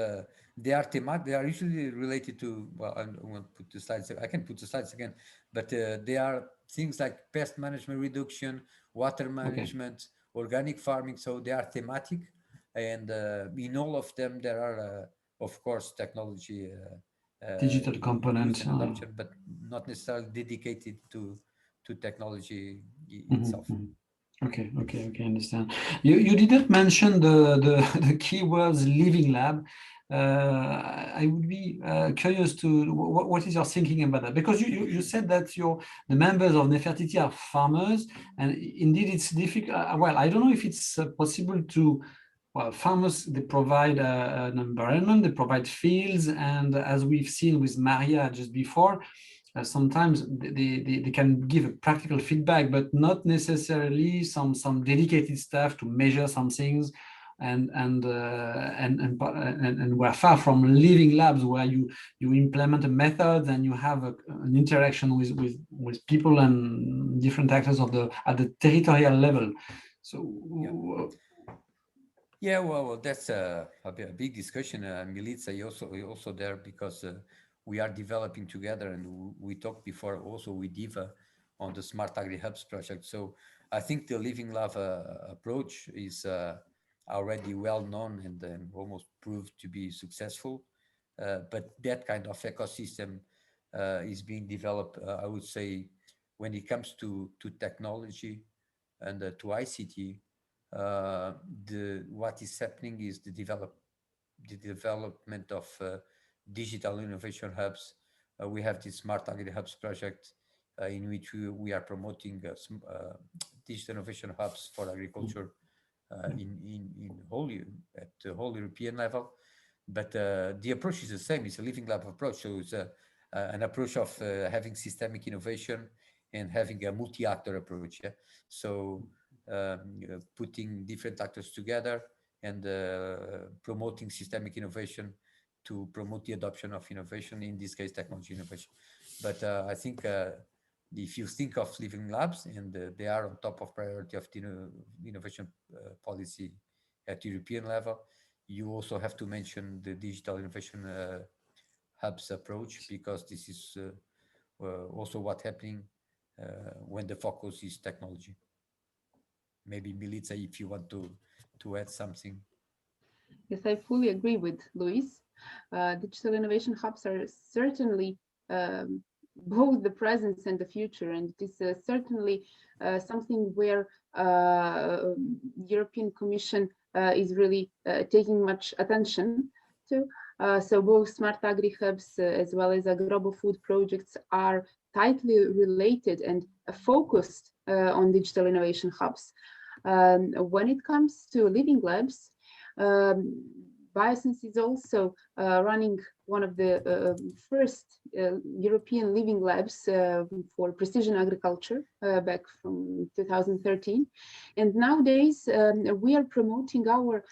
They are thematic. They are usually related to. Well, I won't put the slides. I can put the slides again, but they are things like pest management reduction, water management, organic farming. So they are thematic, and in all of them there are, of course, technology, digital component, adoption, but not necessarily dedicated to technology itself. Okay, understand. You didn't mention the keywords living lab. I would be curious to what is your thinking about that, because you said that the members of NEFERTITI are farmers, and indeed it's difficult. Well, I don't know if it's possible to. Well, farmers, they provide an environment, they provide fields, and as we've seen with Maria just before, sometimes they can give a practical feedback, but not necessarily some dedicated staff to measure some things, and we're far from living labs where you implement a method and you have an interaction with people and different actors at the territorial level. So. Yeah, well, that's a big discussion. Milica, you also there, because we are developing together, and we talked before also with DIVA on the Smart Agri Hubs project. So I think the Living Lab approach is already well known and almost proved to be successful. But that kind of ecosystem is being developed, I would say, when it comes to technology and to ICT. What is happening is the development of digital innovation hubs. We have this Smart Agri Hubs project in which we are promoting digital innovation hubs for agriculture at the whole European level. But the approach is the same. It's a living lab approach. So it's an approach of having systemic innovation and having a multi-actor approach. Yeah. So putting different actors together and promoting systemic innovation to promote the adoption of innovation, in this case technology innovation. But I think if you think of living labs, and they are on top of priority of the innovation policy at European level, you also have to mention the digital innovation hubs approach, because this is also what's happening when the focus is technology. Maybe Milica, if you want to add something. Yes, I fully agree with Luis. Digital innovation hubs are certainly both the present and the future, and it is certainly something where European Commission is really taking much attention to. So both Smart Agri Hubs as well as Agrofood projects are tightly related and focused on digital innovation hubs. When it comes to living labs, BioSense is also running one of the first European living labs for precision agriculture back from 2013. And nowadays, we are promoting our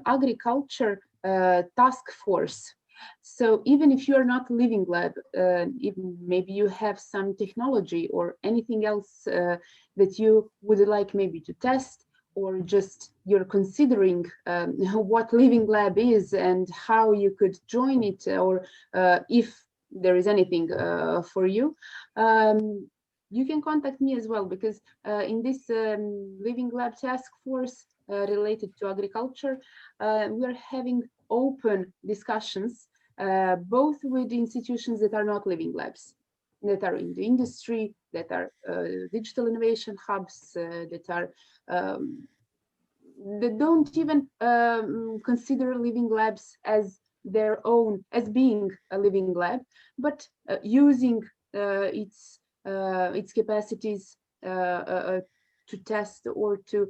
agriculture task force. So even if you are not a living lab, even maybe you have some technology or anything else that you would like maybe to test, or just you're considering what living lab is and how you could join it, or if there is anything for you, you can contact me as well, because in this living lab task force related to agriculture, we are having open discussions, both with institutions that are not living labs, that are in the industry, that are digital innovation hubs, that are that don't even consider living labs as their own, as being a living lab, but using its capacities to test or to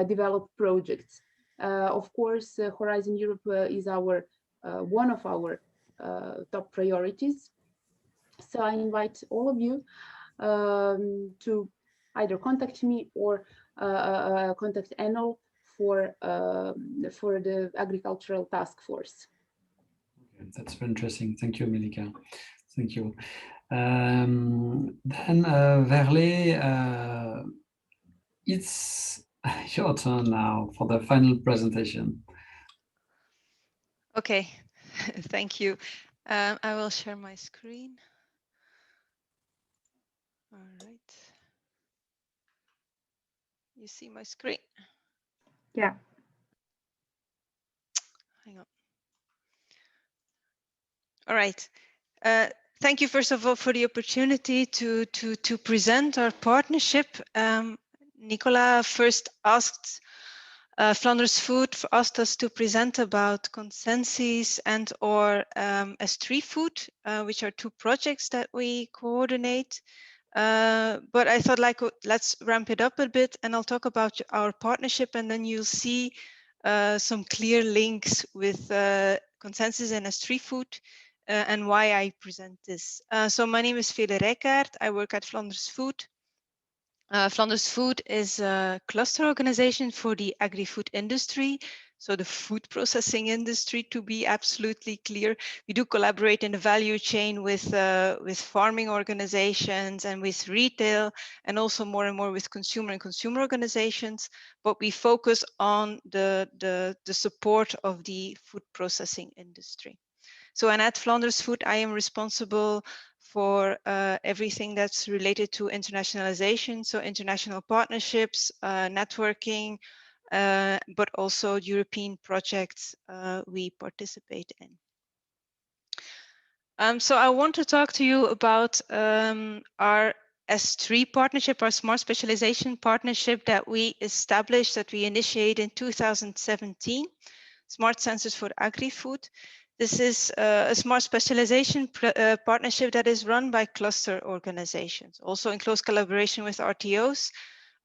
develop projects. Of course, Horizon Europe is our one of our top priorities. So I invite all of you to either contact me or contact Enel for the agricultural task force. Okay, that's very interesting. Thank you, Milica. Thank you. Then Verle, it's your turn now for the final presentation. Okay, thank you. I will share my screen. All right. You see my screen? Yeah. Hang on. All right. Thank you, first of all, for the opportunity to present our partnership. Nicola first asked Flanders Food asked us to present about consensus and or S3 Food, which are two projects that we coordinate. But I thought, like, let's ramp it up a bit, and I'll talk about our partnership, and then you'll see some clear links with consensus and S3 Food and why I present this. So my name is Vele Rijkaard. I work at Flanders Food. Flanders Food is a cluster organization for the agri-food industry, so the food processing industry, to be absolutely clear. We do collaborate in the value chain with farming organizations and with retail, and also more and more with consumer organizations, but we focus on the support of the food processing industry. So, and at Flanders Food, I am responsible for everything that's related to internationalization, so international partnerships, networking, but also European projects we participate in. So I want to talk to you about our S3 partnership, our smart specialization partnership that we established, that we initiated in 2017, Smart Sensors for Agri-Food. This is a smart specialization partnership that is run by cluster organizations, also in close collaboration with RTOs.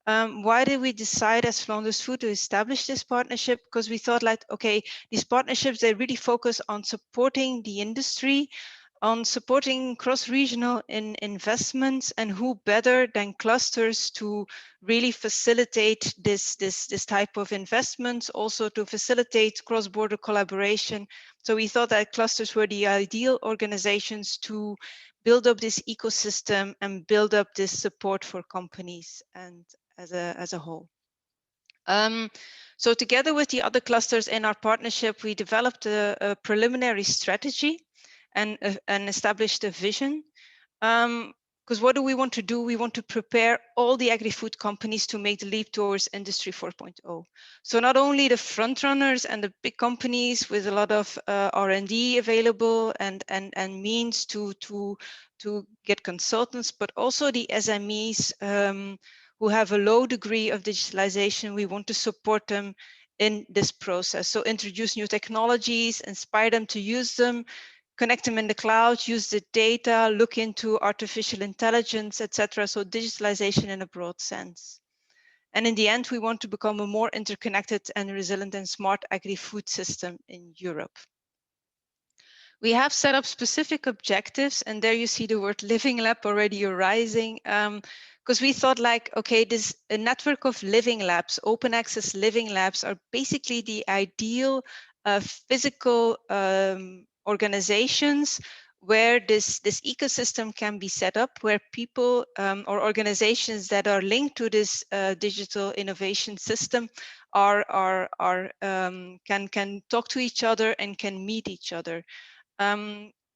Why did we decide as Flanders Food to establish this partnership? Because we thought, like, okay, these partnerships, they really focus on supporting the industry, on supporting cross-regional investments, and who better than clusters to really facilitate this type of investments, also to facilitate cross-border collaboration. So we thought that clusters were the ideal organizations to build up this ecosystem and build up this support for companies and as a whole. So together with the other clusters in our partnership, we developed a preliminary strategy and established a vision. Because what do we want to do? We want to prepare all the agri-food companies to make the leap towards Industry 4.0. So not only the front runners and the big companies with a lot of R&D available and means to get consultants, but also the SMEs who have a low degree of digitalization. We want to support them in this process. So introduce new technologies, inspire them to use them, connect them in the cloud, use the data, look into artificial intelligence, etc. So digitalization in a broad sense. And in the end, we want to become a more interconnected and resilient and smart agri-food system in Europe. We have set up specific objectives, and there you see the word living lab already arising, because we thought, like, okay, a network of living labs, open access living labs, are basically the ideal physical organizations where this ecosystem can be set up, where people or organizations that are linked to this digital innovation system can talk to each other and can meet each other.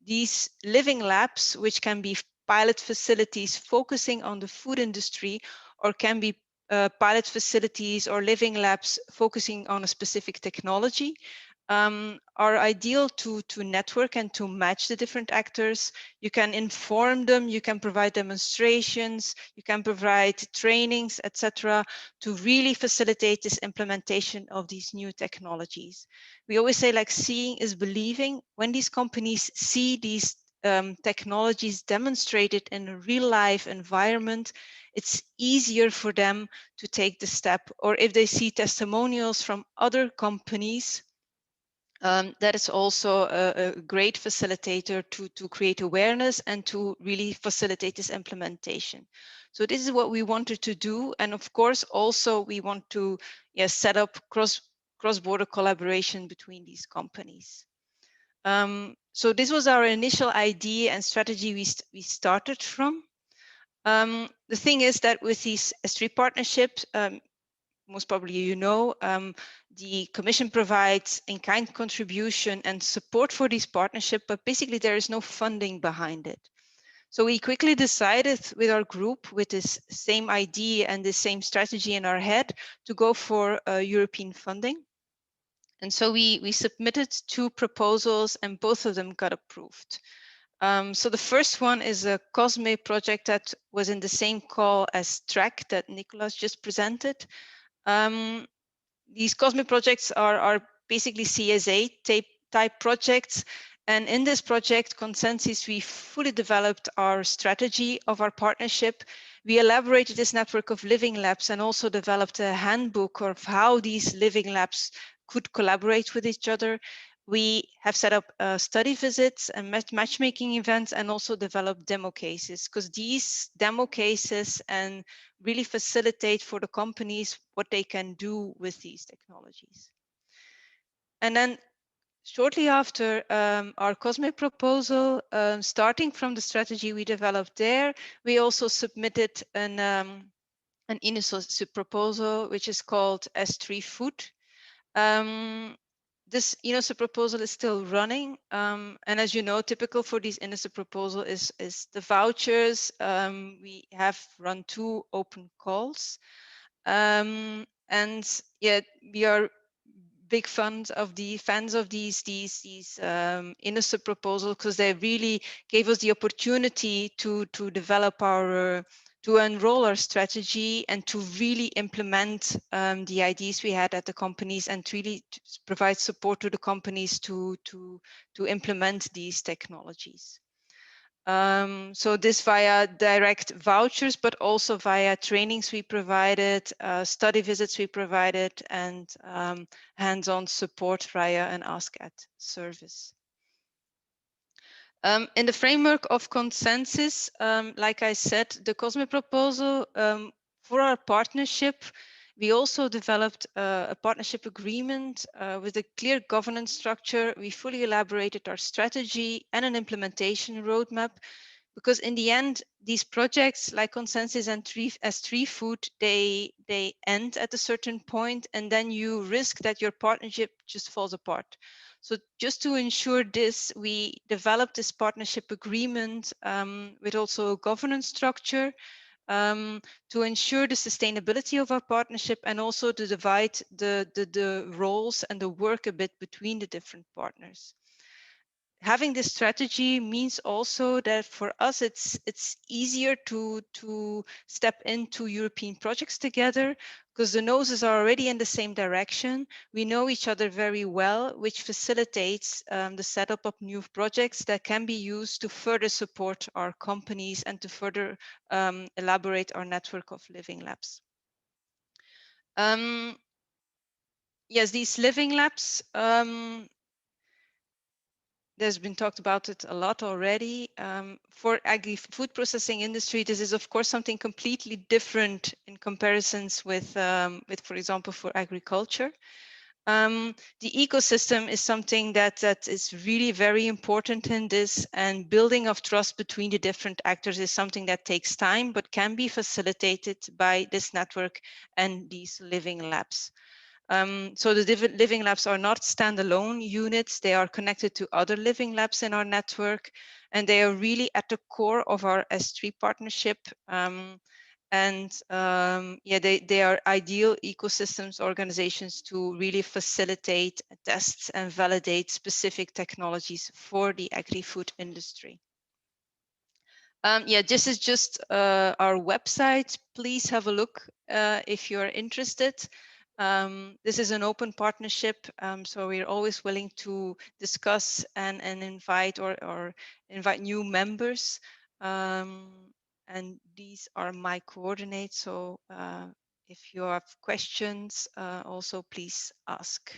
These living labs, which can be pilot facilities focusing on the food industry, or can be pilot facilities or living labs focusing on a specific technology, are ideal to network and to match the different actors. You can inform them, you can provide demonstrations, you can provide trainings, etc., to really facilitate this implementation of these new technologies. We always say, like, seeing is believing. When these companies see these technologies demonstrated in a real life environment, it's easier for them to take the step. Or if they see testimonials from other companies, that is also a great facilitator to create awareness and to really facilitate this implementation. So this is what we wanted to do. And of course, also we want to set up cross-border collaboration between these companies. So this was our initial idea and strategy we started from. The thing is that with these S3 partnerships, most probably you know, the Commission provides in-kind contribution and support for this partnership, but basically there is no funding behind it. So we quickly decided with our group, with this same idea and the same strategy in our head, to go for European funding. And so we submitted 2 proposals and both of them got approved. So the first one is a COSME project that was in the same call as TRACK that Nicolas just presented. These COSME projects are basically CSA type projects. And in this project, Consensus, we fully developed our strategy of our partnership. We elaborated this network of living labs and also developed a handbook of how these living labs could collaborate with each other. We have set up study visits and matchmaking events and also developed demo cases, because these demo cases and really facilitate for the companies what they can do with these technologies. And then shortly after our COSME proposal, starting from the strategy we developed there, we also submitted an Innosup proposal, which is called S3 Food. This Innosup proposal is still running, and as you know, typical for these Innosup proposal is the vouchers. We have run 2 open calls, and yeah, we are big fans of these Innosup proposals, because they really gave us the opportunity to develop our to enroll our strategy and to really implement the ideas we had at the companies, and to really provide support to the companies to implement these technologies. So this via direct vouchers, but also via trainings we provided, study visits we provided, and hands-on support via an Ask at service. In the framework of Consensus, like I said, the COSME proposal for our partnership, we also developed a partnership agreement with a clear governance structure. We fully elaborated our strategy and an implementation roadmap, because in the end, these projects like Consensus and S3 Food, they end at a certain point, and then you risk that your partnership just falls apart. So just to ensure this, we developed this partnership agreement with also a governance structure to ensure the sustainability of our partnership, and also to divide the roles and the work a bit between the different partners. Having this strategy means also that for us it's easier to step into European projects together, because the noses are already in the same direction. We know each other very well, which facilitates the setup of new projects that can be used to further support our companies and to further elaborate our network of living labs. Yes, these living labs, there's been talked about it a lot already. For agri-food processing industry, this is of course something completely different in comparisons with for example, for agriculture. The ecosystem is something that is really very important in this, and building of trust between the different actors is something that takes time, but can be facilitated by this network and these living labs. So the different living labs are not standalone units. They are connected to other living labs in our network, and they are really at the core of our S3 partnership. Yeah, they are ideal ecosystems organizations to really facilitate, test, and validate specific technologies for the agri-food industry. Yeah, this is just our website. Please have a look if you're interested. This is an open partnership, so we're always willing to discuss and invite or invite new members. And these are my coordinates. So if you have questions, also please ask.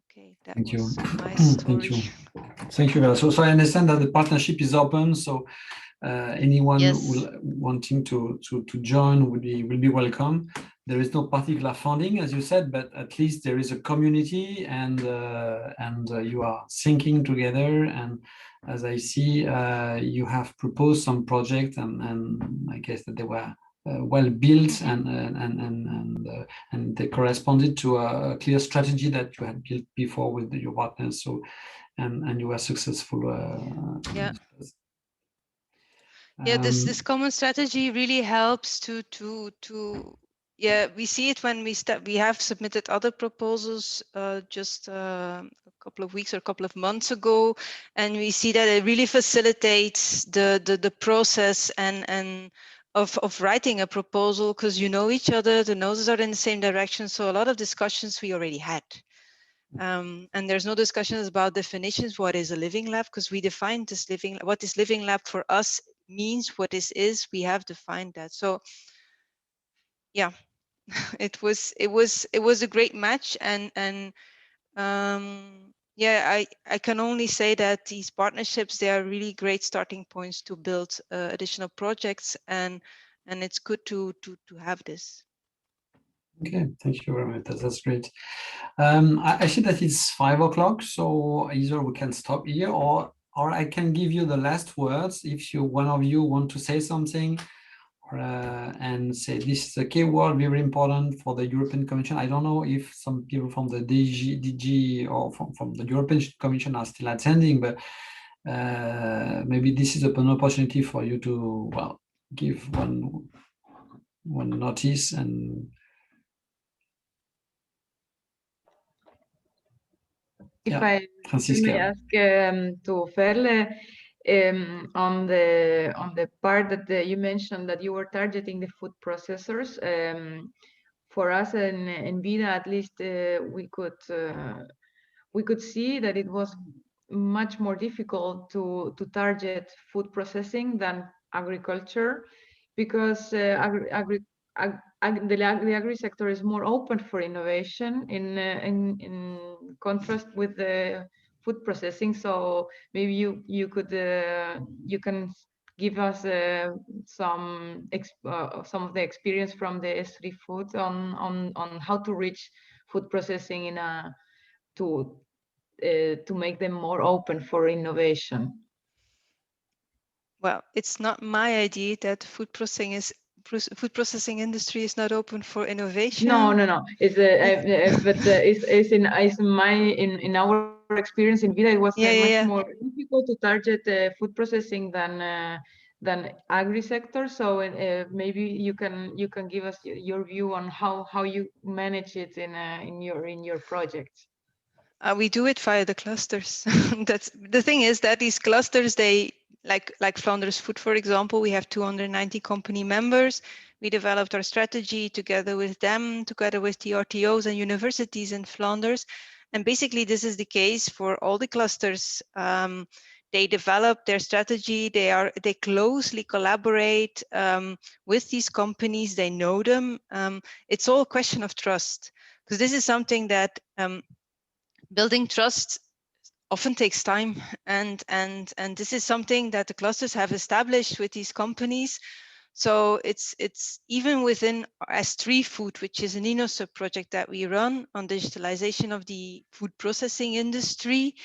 Okay, that Thank you. was my story. Thank you. Thank you, Vera. So I understand that the partnership is open. So anyone wanting to join will be welcome. There is no particular funding, as you said, but at least there is a community, and you are thinking together. And as I see, you have proposed some projects, and I guess that they were well built, and they corresponded to a clear strategy that you had built before with your partners. So and you were successful. Yeah. Yeah, this common strategy really helps to yeah, we see it when we have submitted other proposals just a couple of weeks or a couple of months ago, and we see that it really facilitates the process and of writing a proposal, because you know each other, the noses are in the same direction. So a lot of discussions we already had. And there's no discussions about definitions. What is a living lab? Because we defined this what this living lab for us means, what this is, we have defined that. So yeah, it was a great match, and yeah, I can only say that these partnerships, they are really great starting points to build additional projects, and it's good to have this. Okay, thank you very much. That's great. I see that it's 5 o'clock, so either we can stop here, or I can give you the last words if one of you want to say something, and say this is a key word, very important for the European Commission. I don't know if some people from the DG or from the European Commission are still attending, but maybe this is an opportunity for you to, well, give one notice. And if yeah, I Francisca. may ask to Ferle, on the part that you mentioned that you were targeting the food processors. For us in VIDA, at least, we could see that it was much more difficult to target food processing than agriculture, because the agri sector is more open for innovation in contrast with the food processing. So maybe you can give us some of the experience from the S3 food on how to reach food processing to make them more open for innovation. Well, it's not my idea that food processing industry is not open for innovation. No. It's but it's in our experience in VIDA, it was much more difficult to target food processing than agri sector. So maybe you can give us your view on how you manage it in your projects. We do it via the clusters. That's the thing, is that these clusters, they like Flanders Food, for example, we have 290 company members. We developed our strategy together with them, together with the RTOs and universities in Flanders. And basically, this is the case for all the clusters. They develop their strategy. They closely collaborate with these companies. They know them. It's all a question of trust, because this is something that building trust often takes time, and this is something that the clusters have established with these companies. So it's even within S3 Food, which is an Innosup project that we run on digitalization of the food processing industry.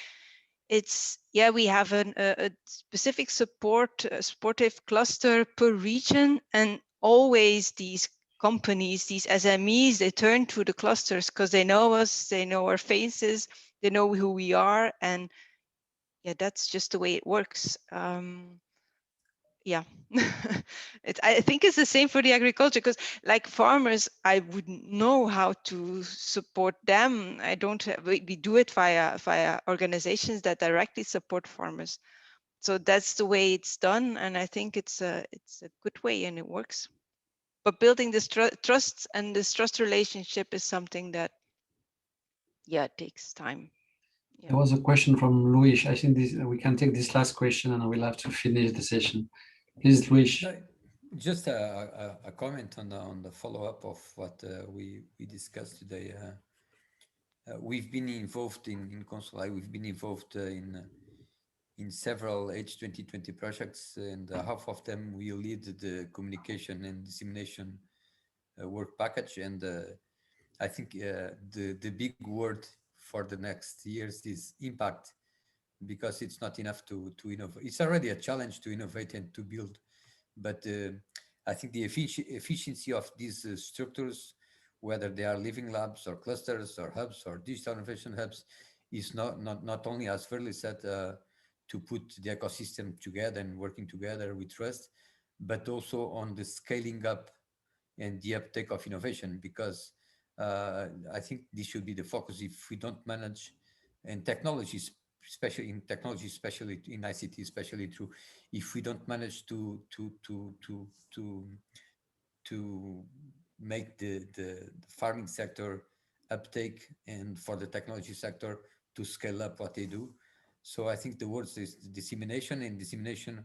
It's, yeah, we have a specific supportive cluster per region, and always these companies, these SMEs, they turn to the clusters because they know us, they know our faces, they know who we are, and yeah, that's just the way it works. Yeah, I think it's the same for the agriculture, because like farmers, I wouldn't know how to support them. I don't have, we do it via organizations that directly support farmers. So that's the way it's done, and I think it's a good way and it works. But building this trust and this trust relationship is something that, yeah, it takes time. Yeah. There was a question from Luis. I think we can take this last question and we'll have to finish the session. Please, Luis. Just a comment on the follow-up of what we discussed today. We've been involved in CONSULAI. We've been involved in several H2020 projects, and half of them we lead the communication and dissemination work package. And I think the big word for the next years is impact, because it's not enough to innovate. It's already a challenge to innovate and to build, but I think the efficiency of these structures, whether they are living labs or clusters or hubs or digital innovation hubs, is not only, as Verli said, to put the ecosystem together and working together with trust, but also on the scaling up and the uptake of innovation, because I think this should be the focus. If we don't manage, and technologies, especially in technology, especially in ICT, especially true, if we don't manage to make the farming sector uptake, and for the technology sector to scale up what they do. So I think the word is dissemination, and dissemination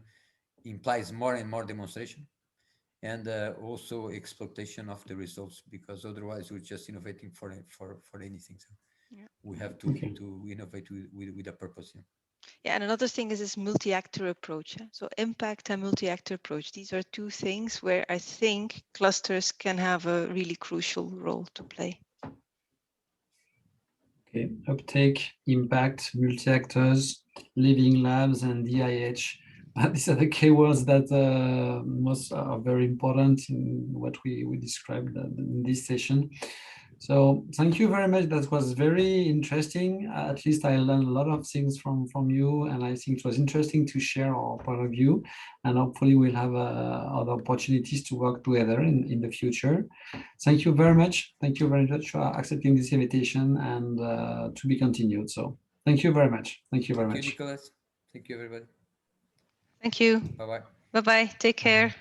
implies more and more demonstration, and also exploitation of the results, because otherwise we're just innovating for anything. So yeah, we have to innovate with a purpose. Yeah. Yeah, and another thing is this multi-actor approach. So impact and multi-actor approach. These are two things where I think clusters can have a really crucial role to play. Okay, uptake, impact, multi-actors, living labs, and DIH. These are the keywords that most are very important in what we described in this session. So thank you very much. That was very interesting. At least I learned a lot of things from you, and I think it was interesting to share our point of view. And hopefully we'll have other opportunities to work together in the future. Thank you very much. Thank you very much for accepting this invitation, and to be continued. So thank you very much. Thank you very much. Thank you, Nicolas. Thank you, everybody. Thank you. Bye-bye. Bye-bye. Take care.